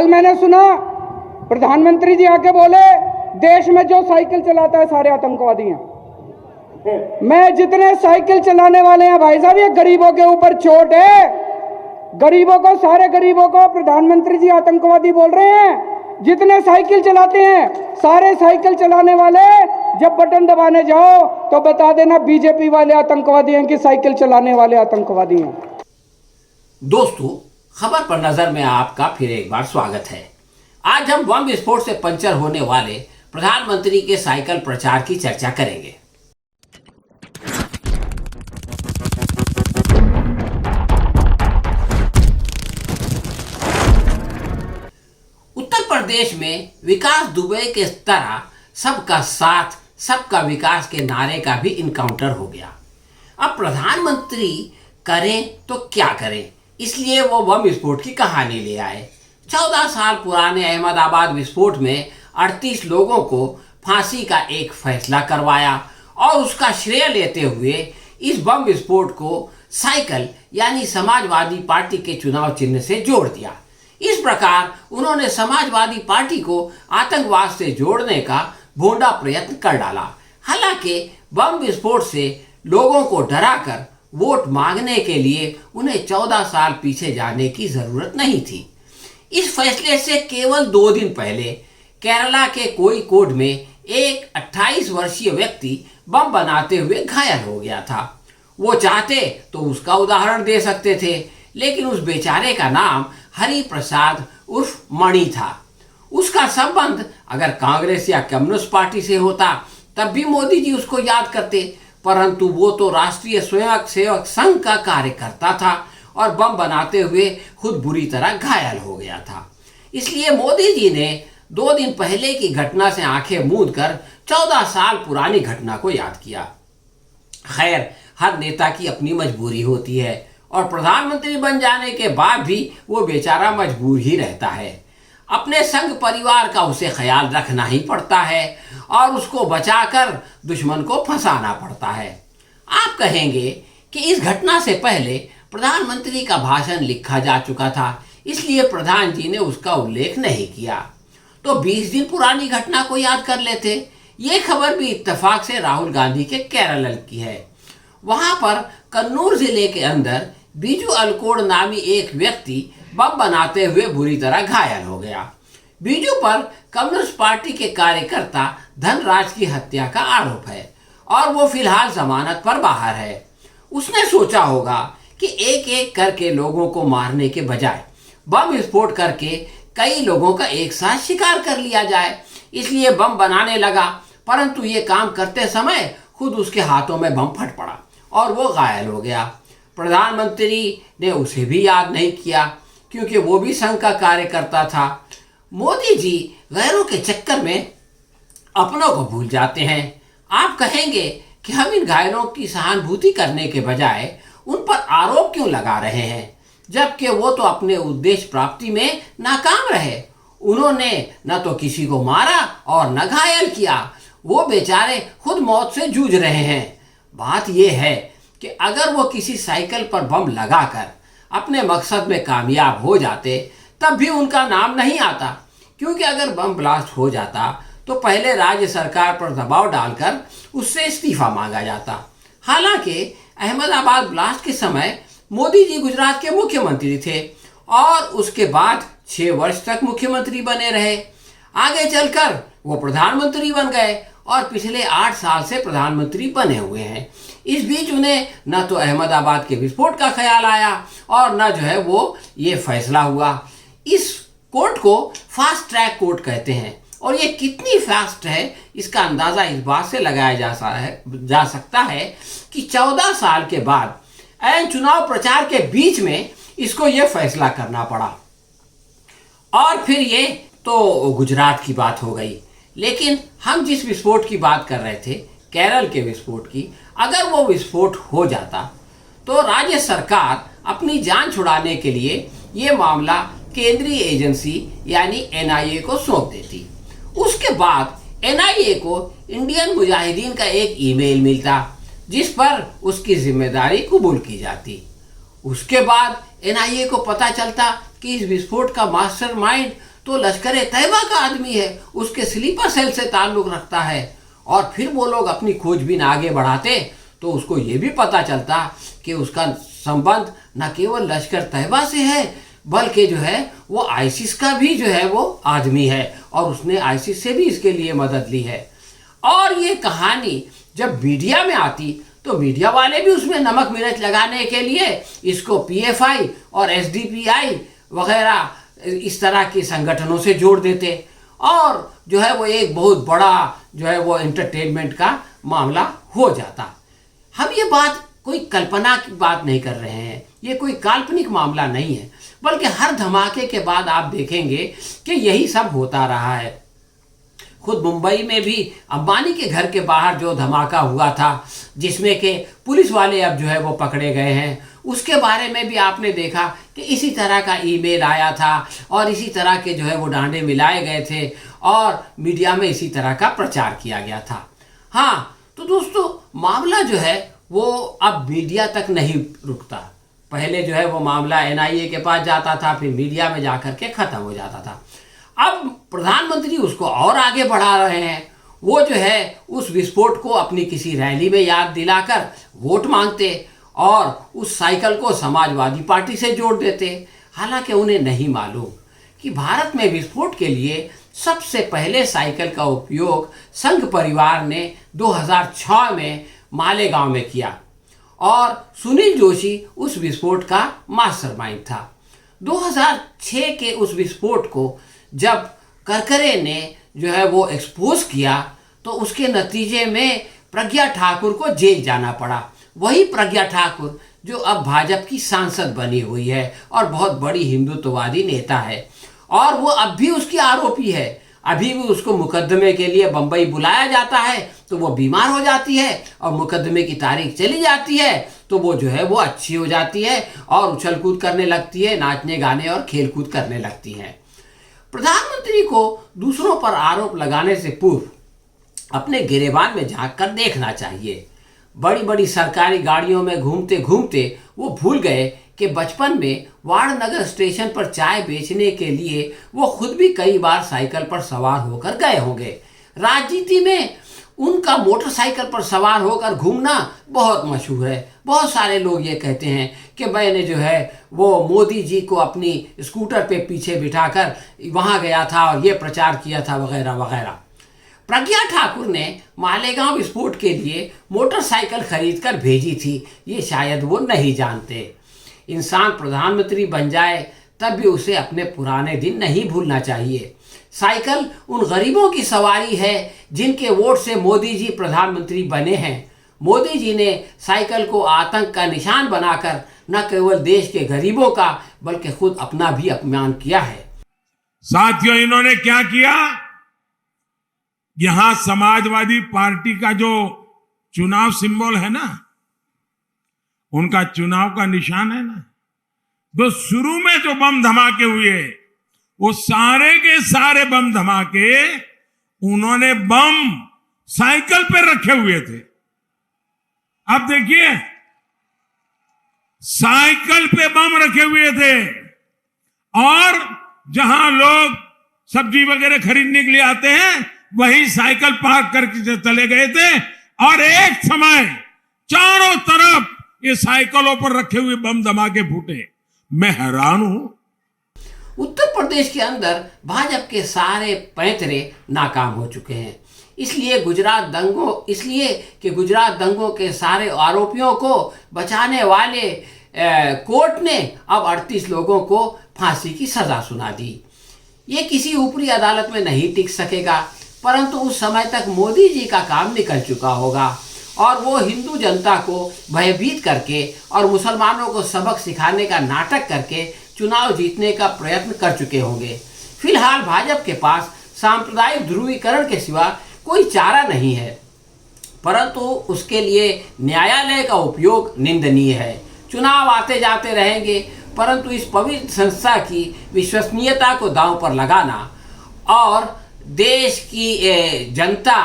कल मैंने सुना प्रधानमंत्री जी आके बोले देश में जो साइकिल चलाता है सारे आतंकवादी हैं। मैं जितने साइकिल चलाने वाले हैं भाई साहब, ये गरीबों के ऊपर चोट है। गरीबों को, सारे गरीबों को प्रधानमंत्री जी आतंकवादी बोल रहे हैं। जितने साइकिल चलाते हैं सारे साइकिल चलाने वाले जब बटन दबाने जाओ तो बता देना बीजेपी वाले आतंकवादी हैं कि साइकिल चलाने वाले आतंकवादी हैं। दोस्तों, खबर पर नजर में आपका फिर एक बार स्वागत है। आज हम बम विस्फोट से पंचर होने वाले प्रधानमंत्री के साइकिल प्रचार की चर्चा करेंगे। उत्तर प्रदेश में विकास दुबे के तरह सबका साथ सबका विकास के नारे का भी इनकाउंटर हो गया। अब प्रधानमंत्री करें तो क्या करें, इसलिए वो बम विस्फोट की कहानी ले आए। 14 साल पुराने अहमदाबाद विस्फोट में 38 लोगों को फांसी का एक फैसला करवाया और उसका श्रेय लेते हुए इस बम विस्फोट को साइकिल यानी समाजवादी पार्टी के चुनाव चिन्ह से जोड़ दिया। इस प्रकार उन्होंने समाजवादी पार्टी को आतंकवाद से जोड़ने का भोंडा प्रयत्न कर डाला। हालांकि बम विस्फोट से लोगों को डराकर वोट मांगने के लिए उन्हें 14 साल पीछे जाने की जरूरत नहीं थी। इस फैसले से केवल 2 दिन पहले केरला के कोझिकोड में एक 28 वर्षीय व्यक्ति बम बनाते हुए घायल हो गया था। वो चाहते तो उसका उदाहरण दे सकते थे, लेकिन उस बेचारे का नाम हरि प्रसाद उर्फ मणि था। उसका संबंध अगर कांग्रेस या कम्युनिस्ट पार्टी से होता तब भी मोदी जी उसको याद करते, परंतु वो तो राष्ट्रीय स्वयं सेवक संघ का कार्यकर्ता था और बम बनाते हुए खुद बुरी तरह घायल हो गया था। इसलिए मोदी जी ने 2 दिन पहले की घटना से आंखें मूंद कर 14 साल पुरानी घटना को याद किया। खैर, हर नेता की अपनी मजबूरी होती है और प्रधानमंत्री बन जाने के बाद भी वो बेचारा मजबूर ही रहता है। अपने संघ परिवार का उसे ख्याल रखना ही पड़ता है और उसको बचाकर दुश्मन को फंसाना पड़ता है। आप कहेंगे कि इस घटना से पहले प्रधानमंत्री का भाषण लिखा जा चुका था, इसलिए प्रधान जी ने उसका उल्लेख नहीं किया। तो 20 दिन पुरानी घटना को याद कर लेते। ये खबर भी इत्तेफाक से राहुल गांधी के केरल की है। वहां पर कन्नूर जिले के अंदर बीजू अलकोड नामी एक व्यक्ति बम बनाते हुए बुरी तरह घायल हो गया। बीजू पर कम्युनिस्ट पार्टी के कार्यकर्ता धनराज की हत्या का आरोप है और वो फिलहाल जमानत पर बाहर है। उसने सोचा होगा कि एक एक करके लोगों को मारने के बजाय बम विस्फोट करके कई लोगों का एक साथ शिकार कर लिया जाए, इसलिए बम बनाने लगा। परंतु ये काम करते समय खुद उसके हाथों में बम फट पड़ा और वो घायल हो गया। प्रधानमंत्री ने उसे भी याद नहीं किया क्योंकि वो भी संघ का कार्यकर्ता था। मोदी जी गैरों के चक्कर में अपनों को भूल जाते हैं। आप कहेंगे कि हम इन घायलों की सहानुभूति करने के बजाय उन पर आरोप क्यों लगा रहे हैं, जबकि वो तो अपने उद्देश्य प्राप्ति में नाकाम रहे। उन्होंने न तो किसी को मारा और न घायल किया। वो बेचारे खुद मौत से जूझ रहे हैं। बात यह है कि अगर वो किसी साइकिल पर बम लगाकर अपने मकसद में कामयाब हो जाते तब भी उनका नाम नहीं आता, क्योंकि अगर बम ब्लास्ट हो जाता तो पहले राज्य सरकार पर दबाव डालकर उससे इस्तीफा मांगा जाता। हालांकि अहमदाबाद ब्लास्ट के समय मोदी जी गुजरात के मुख्यमंत्री थे और उसके बाद 6 वर्ष तक मुख्यमंत्री बने रहे। आगे चलकर वो प्रधानमंत्री बन गए और पिछले 8 साल से प्रधानमंत्री बने हुए हैं। इस बीच उन्हें न तो अहमदाबाद के विस्फोट का ख्याल आया और न जो है वो ये फैसला हुआ। इस कोर्ट को फास्ट ट्रैक कोर्ट कहते हैं और ये कितनी फास्ट है इसका अंदाजा इस बात से लगाया जा सकता है कि 14 साल के बाद चुनाव प्रचार के बीच में इसको ये फैसला करना पड़ा। और फिर ये तो गुजरात की बात हो गई, लेकिन हम जिस विस्फोट की बात कर रहे थे, केरल के विस्फोट की, अगर वो विस्फोट हो जाता तो राज्य सरकार अपनी जान छुड़ाने के लिए ये मामला केंद्रीय एजेंसी यानी एनआईए को सौंप देती। उसके बाद एनआईए को इंडियन मुजाहिदीन का एक ईमेल मिलता जिस पर उसकी जिम्मेदारी कबूल की जाती। उसके बाद एनआईए को पता चलता कि इस विस्फोट का मास्टरमाइंड तो लश्कर तैयबा का आदमी है, उसके स्लीपर सेल से ताल्लुक़ रखता है। और फिर वो लोग अपनी खोजबीन आगे बढ़ाते तो उसको ये भी पता चलता कि उसका संबंध न केवल लश्कर तैयबा से है बल्कि जो है वो आईसिस का भी जो है वो आदमी है और उसने आईसिस से भी इसके लिए मदद ली है। और ये कहानी जब मीडिया में आती तो मीडिया वाले भी उसमें नमक मिर्च लगाने के लिए इसको पीएफआई और एसडीपीआई वगैरह इस तरह के संगठनों से जोड़ देते और जो है वो एक बहुत बड़ा जो है वो एंटरटेनमेंट का मामला हो जाता। हम ये बात कोई कल्पना की बात नहीं कर रहे हैं, ये कोई काल्पनिक मामला नहीं है, बल्कि हर धमाके के बाद आप देखेंगे कि यही सब होता रहा है। खुद मुंबई में भी अंबानी के घर के बाहर जो धमाका हुआ था जिसमें कि पुलिस वाले अब जो है वो पकड़े गए हैं, उसके बारे में भी आपने देखा कि इसी तरह का ईमेल आया था और इसी तरह के जो है वो डांडे मिलाए गए थे और मीडिया में इसी तरह का प्रचार किया गया था। हाँ, तो दोस्तों मामला जो है वो अब मीडिया तक नहीं रुकता। पहले जो है वो मामला एनआईए के पास जाता था, फिर मीडिया में जाकर के ख़त्म हो जाता था। अब प्रधानमंत्री उसको और आगे बढ़ा रहे हैं। वो जो है उस विस्फोट को अपनी किसी रैली में याद दिलाकर वोट मांगते और उस साइकिल को समाजवादी पार्टी से जोड़ देते। हालांकि उन्हें नहीं मालूम कि भारत में विस्फोट के लिए सबसे पहले साइकिल का उपयोग संघ परिवार ने 2006 में मालेगांव में किया और सुनील जोशी उस विस्फोट का मास्टरमाइंड था। 2006 के उस विस्फोट को जब करकरे ने जो है वो एक्सपोज किया तो उसके नतीजे में प्रज्ञा ठाकुर को जेल जाना पड़ा। वही प्रज्ञा ठाकुर जो अब भाजपा की सांसद बनी हुई है और बहुत बड़ी हिंदुत्ववादी नेता है और वो अब भी उसकी आरोपी है। अभी भी उसको मुकदमे के लिए बंबई बुलाया जाता है तो वो बीमार हो जाती है और मुकदमे की तारीख चली जाती है तो वो जो है वो अच्छी हो जाती है और उछल कूद करने लगती है, नाचने गाने और खेल कूद करने लगती है। प्रधानमंत्री को दूसरों पर आरोप लगाने से पूर्व अपने गिरेबान में झांक कर देखना चाहिए। बड़ी बड़ी सरकारी गाड़ियों में घूमते घूमते वो भूल गए कि बचपन में वाड़नगर स्टेशन पर चाय बेचने के लिए वो खुद भी कई बार साइकिल पर सवार होकर गए होंगे। राजनीति में उनका मोटरसाइकिल पर सवार होकर घूमना बहुत मशहूर है। बहुत सारे लोग ये कहते हैं कि मैंने जो है वो मोदी जी को अपनी स्कूटर पे पीछे बिठाकर वहाँ गया था और ये प्रचार किया था वगैरह वगैरह। प्रज्ञा ठाकुर ने मालेगांव विस्फोट के लिए मोटरसाइकिल खरीद कर भेजी थी, ये शायद वो नहीं जानते। इंसान प्रधानमंत्री बन जाए तब भी उसे अपने पुराने दिन नहीं भूलना चाहिए। साइकिल उन गरीबों की सवारी है जिनके वोट से मोदी जी प्रधानमंत्री बने हैं। मोदी जी ने साइकिल को आतंक का निशान बनाकर न केवल देश के गरीबों का बल्कि खुद अपना भी अपमान किया है। साथियों, इन्होंने क्या किया? यहां समाजवादी पार्टी का जो चुनाव सिंबल है ना, उनका चुनाव का निशान है ना, तो शुरू में जो बम धमाके हुए वो सारे के सारे बम धमाके उन्होंने बम साइकिल पे रखे हुए थे। अब देखिए, साइकिल पे बम रखे हुए थे और जहां लोग सब्जी वगैरह खरीदने के लिए आते हैं वहीं साइकिल पार्क करके चले गए थे और एक समय चारों तरफ ये साइकिलों पर रखे हुए बम धमाके फूटे। मैं हैरान हूं। उत्तर प्रदेश के अंदर भाजपा के सारे पैंतरे नाकाम हो चुके हैं, इसलिए गुजरात दंगों के सारे आरोपियों को बचाने वाले कोर्ट ने अब 38 लोगों को फांसी की सजा सुना दी। ये किसी ऊपरी अदालत में नहीं टिक सकेगा, परंतु उस समय तक मोदी जी का काम निकल चुका होगा और वो हिंदू जनता को भयभीत करके और मुसलमानों को सबक सिखाने का नाटक करके चुनाव जीतने का प्रयत्न कर चुके होंगे। फिलहाल भाजपा के पास सांप्रदायिक ध्रुवीकरण के सिवा कोई चारा नहीं है, परंतु उसके लिए न्यायालय का उपयोग निंदनीय है। चुनाव आते जाते रहेंगे, परंतु इस पवित्र संस्था की विश्वसनीयता को दांव पर लगाना और देश की जनता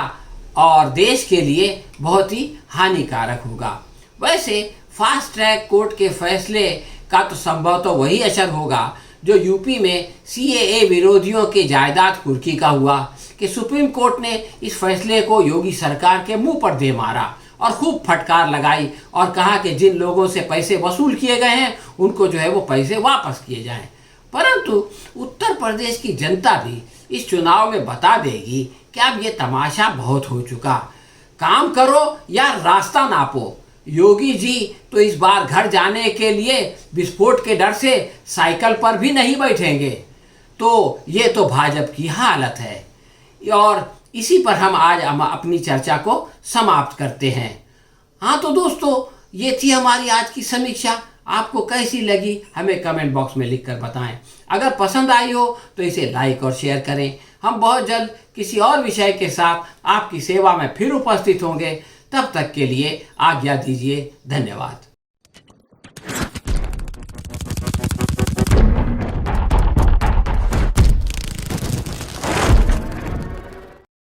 और देश के लिए बहुत ही हानिकारक होगा। वैसे फास्ट ट्रैक कोर्ट के फैसले का तो संभवतः वही असर होगा जो यूपी में सीएए विरोधियों के जायदाद कुर्की का हुआ कि सुप्रीम कोर्ट ने इस फैसले को योगी सरकार के मुंह पर दे मारा और खूब फटकार लगाई और कहा कि जिन लोगों से पैसे वसूल किए गए हैं उनको जो है वो पैसे वापस किए जाएं। परंतु उत्तर प्रदेश की जनता भी इस चुनाव में बता देगी कि अब ये तमाशा बहुत हो चुका, काम करो या रास्ता नापो। योगी जी तो इस बार घर जाने के लिए विस्फोट के डर से साइकिल पर भी नहीं बैठेंगे। तो ये तो भाजपा की हालत है और इसी पर हम आज अपनी चर्चा को समाप्त करते हैं। हाँ तो दोस्तों, ये थी हमारी आज की समीक्षा। आपको कैसी लगी हमें कमेंट बॉक्स में लिखकर बताएं। अगर पसंद आई हो तो इसे लाइक और शेयर करें। हम बहुत जल्द किसी और विषय के साथ आपकी सेवा में फिर उपस्थित होंगे। तब तक के लिए आज्ञा दीजिए। धन्यवाद।